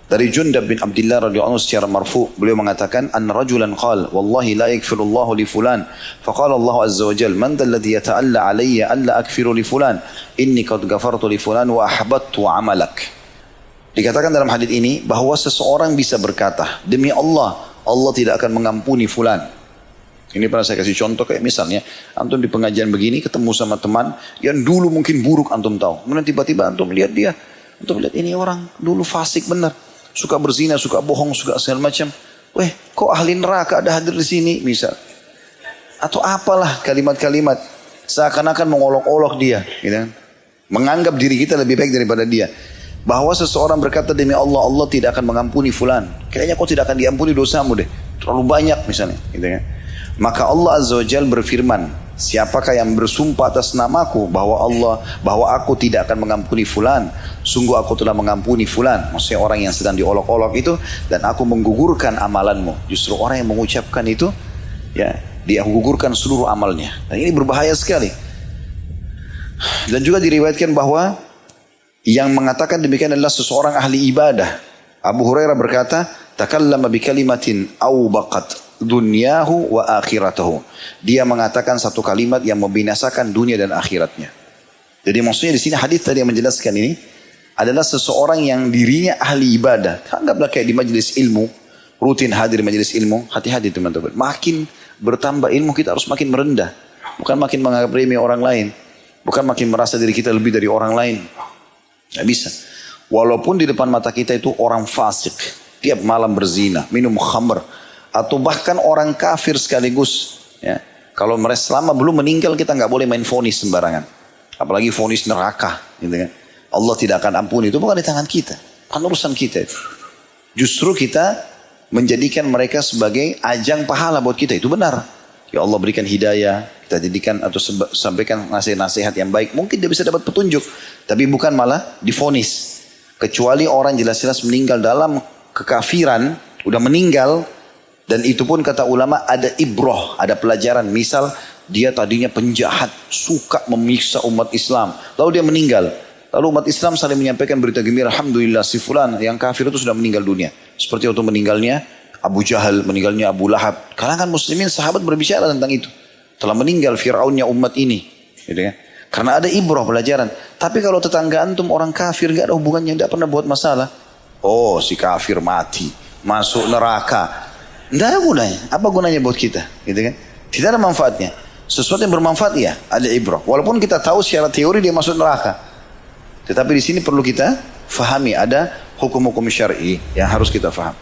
Dari Jundab bin Abdullah radhiyallahu anhu secara marfu, beliau mengatakan, "An rajulan qala, wallahi la yaghfirullahu li fulan." Faqala Allah azza wa jalla, "Man alladhi yata'alla alayya alla aghfiru li fulan? Inni qad ghafartu li fulan wa ahbattu 'amalak." Dikatakan dalam hadis ini bahwa seseorang bisa berkata, "Demi Allah, Allah tidak akan mengampuni fulan." Ini pernah saya kasih contoh, kayak misalnya antum di pengajian begini ketemu sama teman yang dulu mungkin buruk antum tahu. Kemudian tiba-tiba antum lihat dia, antum lihat ini orang dulu fasik benar. Suka berzina, suka bohong, suka segala macam. Weh, kok ahli neraka ada hadir di sini, misal. Atau apalah kalimat-kalimat seakan-akan mengolok-olok dia, gitu kan? Menganggap diri kita lebih baik daripada dia. Bahwa seseorang berkata, "Demi Allah, Allah tidak akan mengampuni fulan. Kayaknya kau tidak akan diampuni dosamu deh. Terlalu banyak misalnya." Gitu kan? Maka Allah Azza wa Jalla berfirman, "Siapakah yang bersumpah atas namaku bahwa aku tidak akan mengampuni fulan, sungguh aku telah mengampuni fulan." Maksudnya orang yang sedang diolok-olok itu, dan aku menggugurkan amalanmu. Justru orang yang mengucapkan itu, ya, dia gugurkan seluruh amalnya. Dan ini berbahaya sekali. Dan juga diriwayatkan bahwa yang mengatakan demikian adalah seseorang ahli ibadah. Abu Hurairah berkata, "Takallama bi kalimatin awbaqat dunyahu wa akhiratahu." Dia mengatakan satu kalimat yang membinasakan dunia dan akhiratnya. Jadi maksudnya di sini hadis tadi yang menjelaskan ini adalah seseorang yang dirinya ahli ibadah. Anggaplah kayak di majelis ilmu, rutin hadir di majelis ilmu. Hati-hati teman-teman. Makin bertambah ilmu kita harus makin merendah, bukan makin menganggap remeh orang lain, bukan makin merasa diri kita lebih dari orang lain. Nggak bisa. Walaupun di depan mata kita itu orang fasik, tiap malam berzina, minum khamr, atau bahkan orang kafir sekaligus, ya. Kalau mereka selama belum meninggal, kita nggak boleh main vonis sembarangan, apalagi vonis neraka, gitu kan. Allah tidak akan ampuni, itu bukan di tangan kita, bukan urusan kita itu. Justru kita menjadikan mereka sebagai ajang pahala buat kita, itu benar. Ya Allah berikan hidayah, kita jadikan atau sampaikan nasihat-nasihat yang baik, mungkin dia bisa dapat petunjuk, tapi bukan malah divonis. Kecuali orang jelas-jelas meninggal dalam kekafiran, udah meninggal. Dan itu pun kata ulama ada ibroh, ada pelajaran. Misal dia tadinya penjahat, suka memiksa umat Islam, lalu dia meninggal. Lalu umat Islam saling menyampaikan berita gembira, alhamdulillah si fulan yang kafir itu sudah meninggal dunia. Seperti waktu meninggalnya Abu Jahal, meninggalnya Abu Lahab. Kalangan muslimin sahabat berbicara tentang itu. Telah meninggal Fir'aunnya umat ini, gitu kan? Karena ada ibroh pelajaran. Tapi kalau tetangga antum orang kafir, gak ada hubungannya, tidak pernah buat masalah. Oh si kafir mati, masuk neraka. Tidak ada gunanya. Apa gunanya buat kita? Gitu kan? Tidak ada manfaatnya. Sesuatu yang bermanfaat ya ada ibrah. Walaupun kita tahu secara teori dia masuk neraka. Tetapi di sini perlu kita fahami ada hukum-hukum syar'i yang harus kita faham.